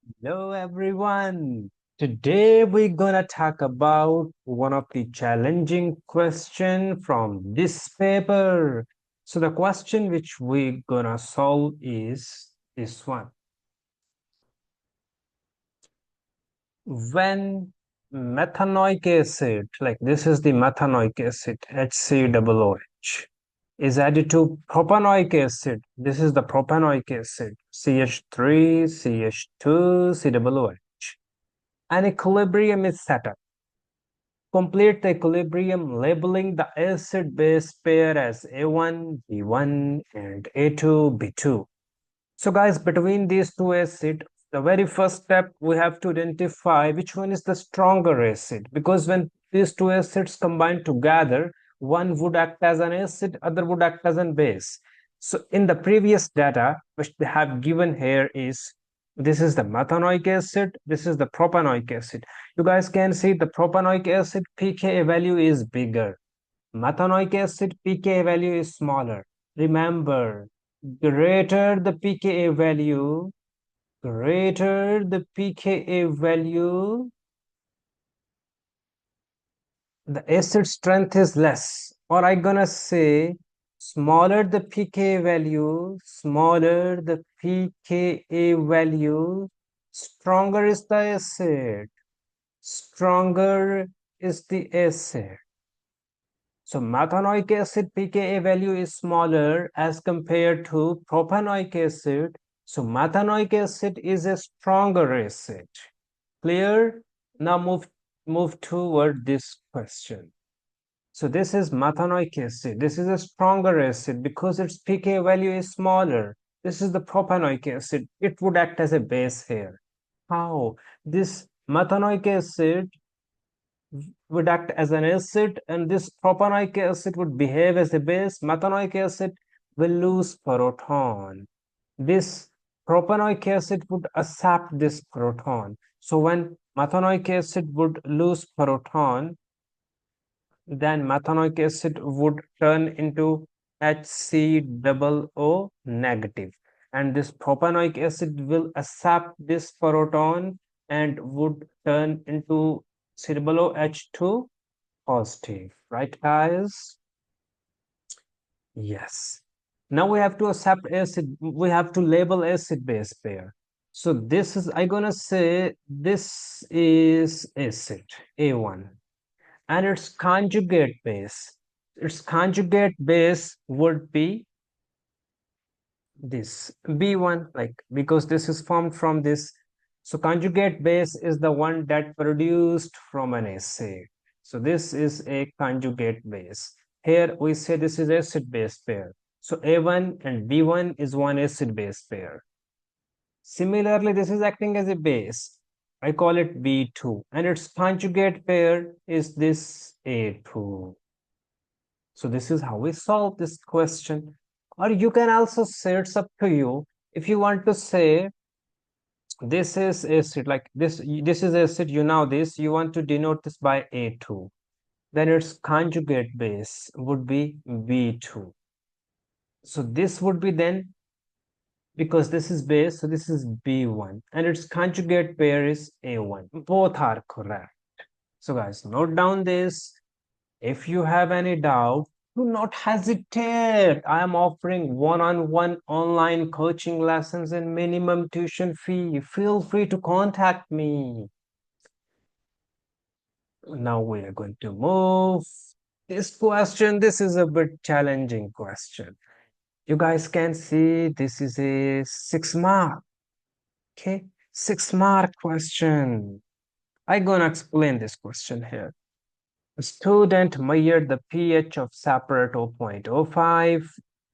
Hello everyone. Today we're gonna talk about one of the challenging question from this paper. So the question which we're gonna solve is this one. When methanoic acid, like this is the methanoic acid, HCOOH, is added to propanoic acid, this is the propanoic acid, CH3, CH2, COOH. An equilibrium is set up. Complete the equilibrium labeling the acid-base pair as A1, B1 and A2, B2. So guys, between these two acids, the very first step we have to identify which one is the stronger acid, because when these two acids combine together, one would act as an acid, other would act as a base. So in the previous data which they have given here is this is the methanoic acid, this is the propanoic acid. You guys can see the propanoic acid pKa value is bigger. Methanoic acid pKa value is smaller. Remember, greater the pKa value, greater the pKa value, the acid strength is less. Or I gonna say, smaller the pKa value, smaller the pKa value, stronger is the acid. Stronger is the acid. So methanoic acid pKa value is smaller as compared to propanoic acid. So methanoic acid is a stronger acid. Clear? Now move toward this question. So this is methanoic acid. This is a stronger acid because its pKa value is smaller. This is the propanoic acid. It would act as a base here. How? This methanoic acid would act as an acid and this propanoic acid would behave as a base. Methanoic acid will lose proton. This propanoic acid would accept this proton. So when methanoic acid would lose proton, then methanoic acid would turn into HCOO negative. And this propanoic acid will accept this proton and would turn into COOH2 positive, right guys? Yes. Now we have to accept acid, we have to label acid base pair. So this is, I'm gonna say this is acid, A1, and its conjugate base. Its conjugate base would be this B1, like because this is formed from this. So conjugate base is the one that produced from an acid. So this is a conjugate base. Here we say this is acid base pair. So A1 and B1 is one acid base pair. Similarly, this is acting as a base. I call it B2 and its conjugate pair is this A2. So this is how we solve this question. Or you can also say it's up to you. If you want to say this is acid, like this is acid, you know this, you want to denote this by A2. Then its conjugate base would be B2. So this would be then, because this is base, so this is B1. And its conjugate pair is A1. Both are correct. So guys, note down this. If you have any doubt, do not hesitate. I am offering one-on-one online coaching lessons and minimum tuition fee. Feel free to contact me. Now we are going to move. This question, this is a bit challenging question. You guys can see this is a 6 mark. Okay, 6 mark question. I'm gonna explain this question here. A student measured the pH of separate 0.05,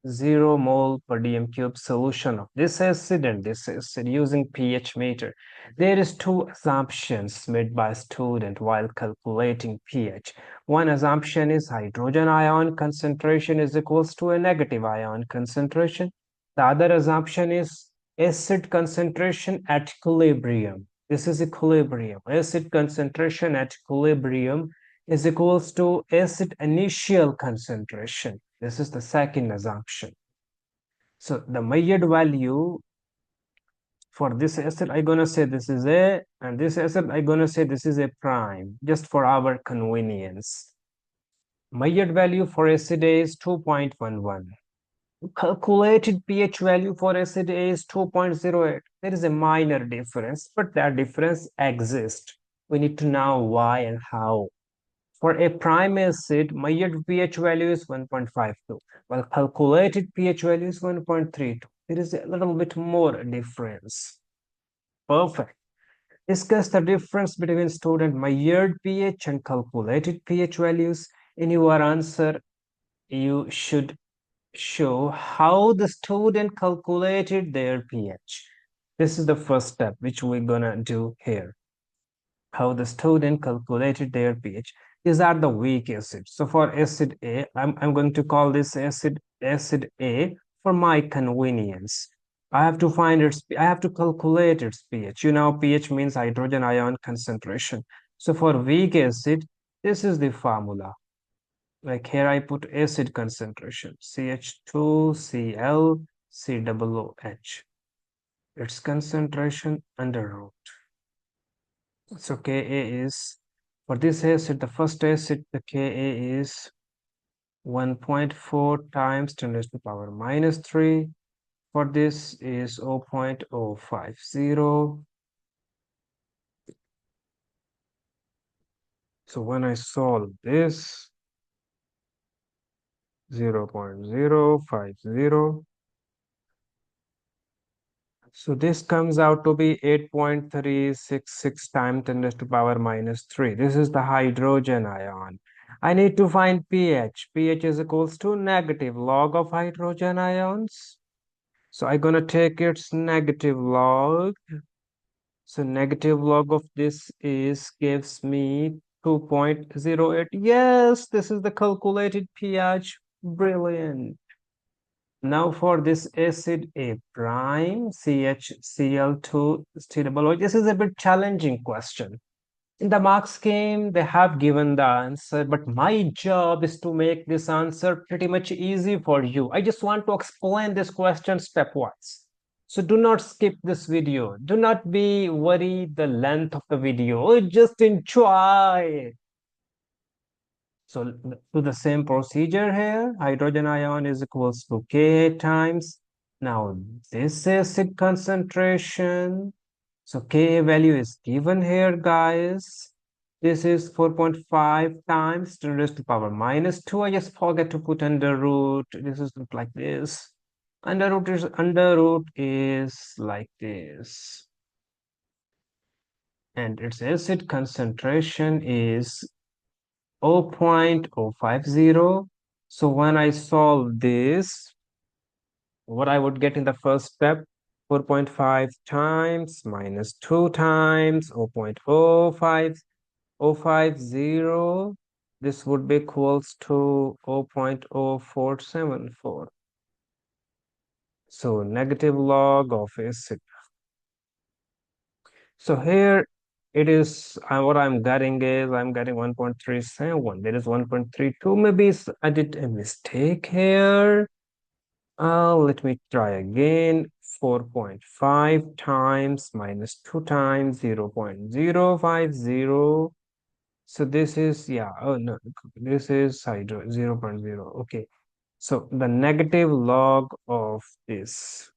0 mole per dm cube solution of this acid and this acid using pH meter. There is two assumptions made by student while calculating pH. One assumption is hydrogen ion concentration is equals to a negative ion concentration. The other assumption is acid concentration at equilibrium. This is equilibrium. Acid concentration at equilibrium is equals to acid initial concentration. This is the second assumption. So the measured value For this acid, I'm gonna say this is A, and this acid, I'm gonna say this is a prime, just for our convenience. Measured value for acid A is 2.11. Calculated pH value for acid A is 2.08. There is a minor difference, but that difference exists. We need to know why and how. For a prime acid, measured pH value is 1.52, while calculated pH value is 1.32. There is a little bit more difference. Perfect. Discuss the difference between student measured pH and calculated pH values. In your answer, you should show how the student calculated their pH. This is the first step which we're gonna do here. How the student calculated their pH. These are the weak acids. So for acid A, I'm going to call this acid A for my convenience. I have to find I have to calculate its pH. You know, pH means hydrogen ion concentration. So for weak acid, this is the formula. Like here I put acid concentration, CH2Cl COOH. Its concentration under root. So Ka is, for this acid, the first acid, the Ka is 1.4 times 10 raised to the power minus 3. For this is 0.050. So when I solve this, 0.050. So this comes out to be 8.366 times 10 raised to the power minus 3. This is the hydrogen ion. I need to find pH. pH is equals to negative log of hydrogen ions. So I'm gonna take its negative log. So negative log of this is gives me 2.08. Yes, this is the calculated pH. Brilliant. Now for this acid A prime CHCl2 StOH. This is a bit challenging question. In the mark scheme, they have given the answer, but my job is to make this answer pretty much easy for you. I just want to explain this question stepwise. So do not skip this video. Do not be worried the length of the video. Just enjoy. So do the same procedure here. Hydrogen ion is equals to Ka times. Now this acid concentration. So Ka value is given here, guys. This is 4.5 times 10 raised to the power minus 2. I just forget to put under root. This is not like this. Under root is like this. And its acid concentration is 0.050. So when I solve this, what I would get in the first step, 4.5 times minus 2 times 0.050. This would be equals to 0.0474. So negative log of acid. So here it is, what I'm getting is I'm getting 1.37. There is 1.32. Maybe I did a mistake here. Let me try again. 4.5 times minus 2 times 0.050. So this is, yeah, oh no, this is 0.0. Okay. So the negative log of this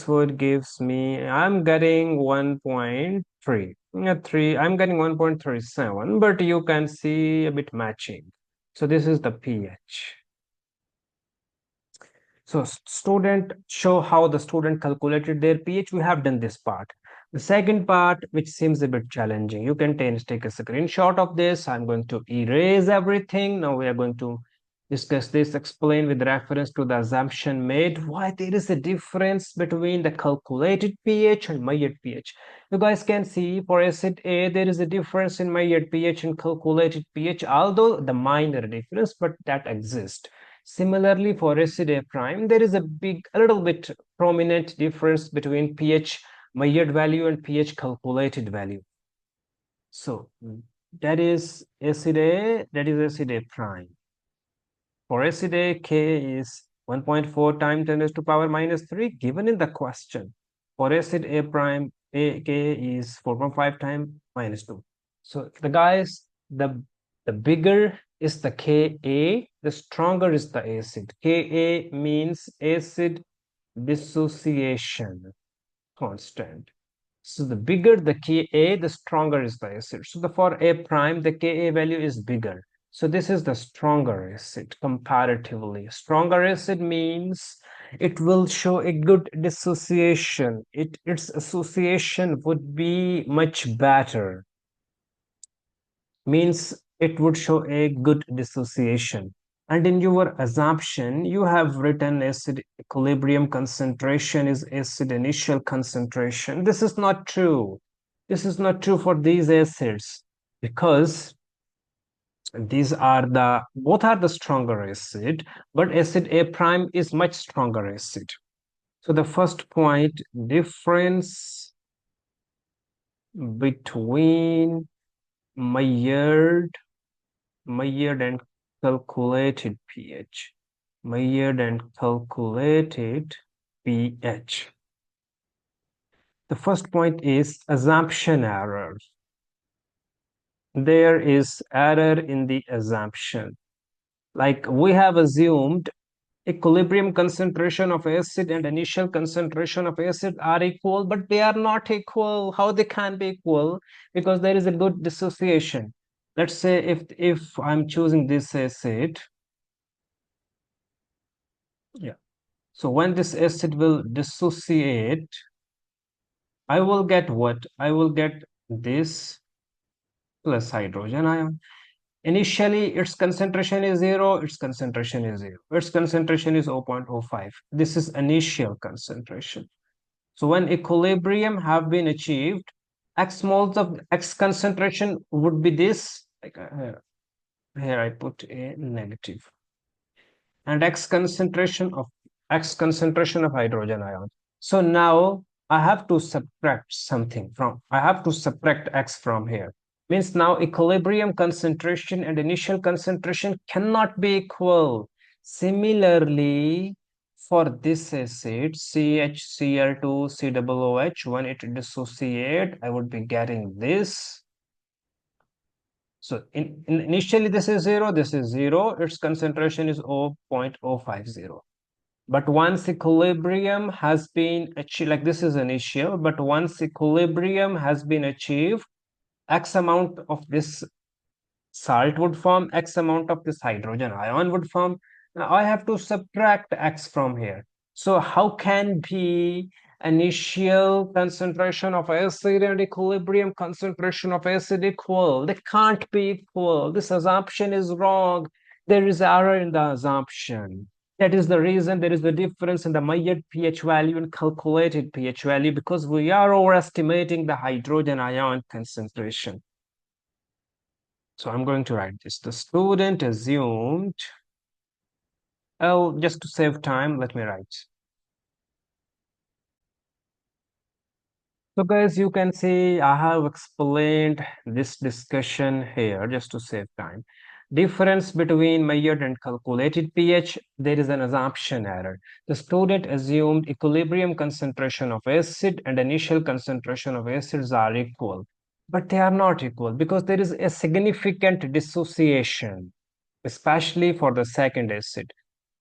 would gives me, I'm getting 1.3. I'm getting 1.37, but you can see a bit matching. So this is the pH. So student, show how the student calculated their pH. We have done this part. The second part, which seems a bit challenging, you can take a screenshot of this. I'm going to erase everything. Now we are going to discuss this, explain with reference to the assumption made, why there is a difference between the calculated pH and measured pH. You guys can see for acid A, there is a difference in measured pH and calculated pH, although the minor difference, but that exists. Similarly, for acid A prime, there is a little bit prominent difference between pH measured value and pH calculated value. So that is acid A, that is acid A prime. For acid A, K is 1.4 times 10 raised to power minus 3 given in the question. For acid A prime, Ka is 4.5 times minus 2. So the guys, the bigger is the Ka, the stronger is the acid. Ka means acid dissociation constant. So the bigger the Ka, the stronger is the acid. So for A prime, the Ka value is bigger. So this is the stronger acid comparatively. Stronger acid means it will show a good dissociation. Its association would be much better. Means it would show a good dissociation. And in your assumption, you have written acid equilibrium concentration is acid initial concentration. This is not true. This is not true for these acids because both are the stronger acid, but acid A prime is much stronger acid. So the first point, difference between measured and calculated pH. Measured and calculated pH. The first point is assumption error. There is error in the assumption. Like we have assumed equilibrium concentration of acid and initial concentration of acid are equal, but they are not equal. How they can be equal? Because there is a good dissociation. Let's say if I'm choosing this acid, yeah. So when this acid will dissociate, I will get what? I will get this plus hydrogen ion. Initially, its concentration is 0, its concentration is 0. Its concentration is 0.05. This is initial concentration. So when equilibrium have been achieved, X moles of X concentration would be this. Like here I put a negative. And X concentration of hydrogen ion. So now I have to subtract something from, I have to subtract X from here. Means now equilibrium concentration and initial concentration cannot be equal. Similarly, for this acid, CHCl2COOH, when it dissociate, I would be getting this. So initially this is 0, this is 0, its concentration is 0.050. But once equilibrium has been achieved, like this is initial, but once equilibrium has been achieved, X amount of this salt would form, X amount of this hydrogen ion would form. Now I have to subtract X from here. So how can be initial concentration of acid and equilibrium concentration of acid equal? They can't be equal. This assumption is wrong. There is error in the assumption. That is the reason there is a difference in the measured pH value and calculated pH value, because we are overestimating the hydrogen ion concentration. So I'm going to write this. The student assumed, just to save time, let me write. So guys, you can see I have explained this discussion here just to save time. Difference between measured and calculated pH, there is an assumption error. The student assumed equilibrium concentration of acid and initial concentration of acids are equal, but they are not equal because there is a significant dissociation, especially for the second acid,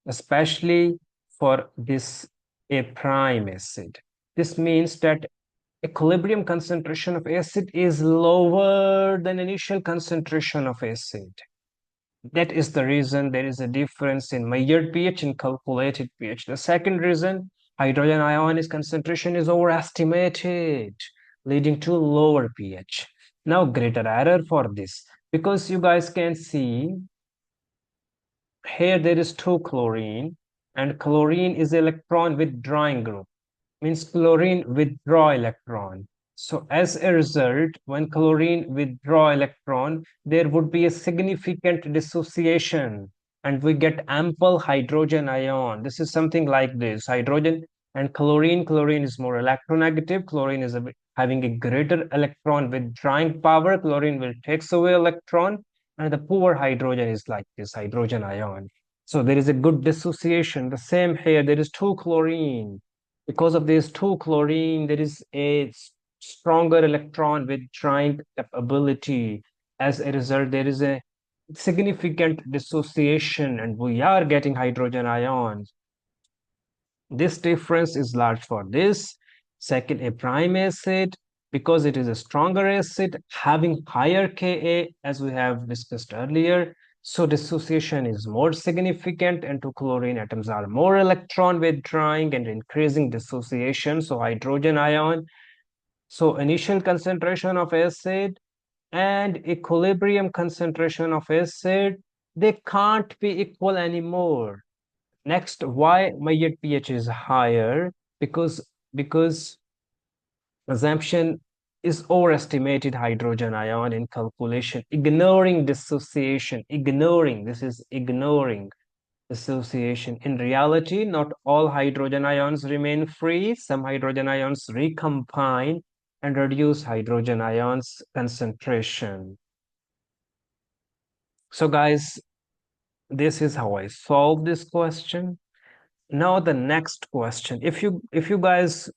especially for this A prime acid. This means that equilibrium concentration of acid is lower than initial concentration of acid. That is the reason there is a difference in measured pH and calculated pH. The second reason, hydrogen ion concentration is overestimated, leading to lower pH. Now greater error for this, because you guys can see here there is 2 chlorine, and chlorine is electron withdrawing group, means chlorine withdraw electron. So as a result, when chlorine withdraw electron, there would be a significant dissociation and we get ample hydrogen ion. This is something like this. Hydrogen and chlorine. Chlorine is more electronegative. Chlorine is having a greater electron withdrawing power. Chlorine will takes away electron, and the poor hydrogen is like this hydrogen ion. So there is a good dissociation. The same here, there is 2 chlorine. Because of this 2-chlorine, there is a stronger electron withdrawing capability. As a result, there is a significant dissociation, and we are getting hydrogen ions. This difference is large for this. Second, a prime acid, because it is a stronger acid having higher Ka, as we have discussed earlier. So dissociation is more significant, and 2-chlorine atoms are more electron withdrawing and increasing dissociation. So hydrogen ion. So initial concentration of acid and equilibrium concentration of acid, they can't be equal anymore. Next, why Maillard pH is higher? Because assumption is overestimated hydrogen ion in calculation, ignoring dissociation, ignoring dissociation. In reality, not all hydrogen ions remain free. Some hydrogen ions recombine and reduce hydrogen ions concentration. So guys, this is how I solve this question. Now the next question. If you guys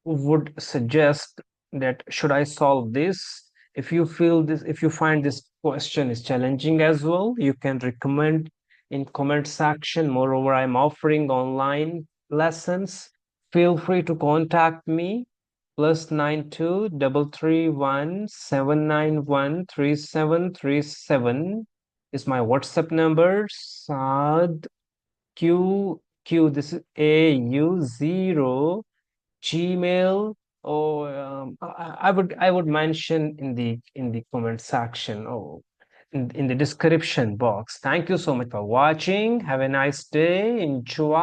would suggest that should I solve this, if you find this question is challenging as well, you can recommend in comment section. Moreover, I'm offering online lessons. Feel free to contact me. +92 331 791 3737 is my WhatsApp number. Saad Q, this is AU0 Gmail, or I would mention in the comment section, or in the description box. Thank you so much for watching. Have a nice day. Enjoy.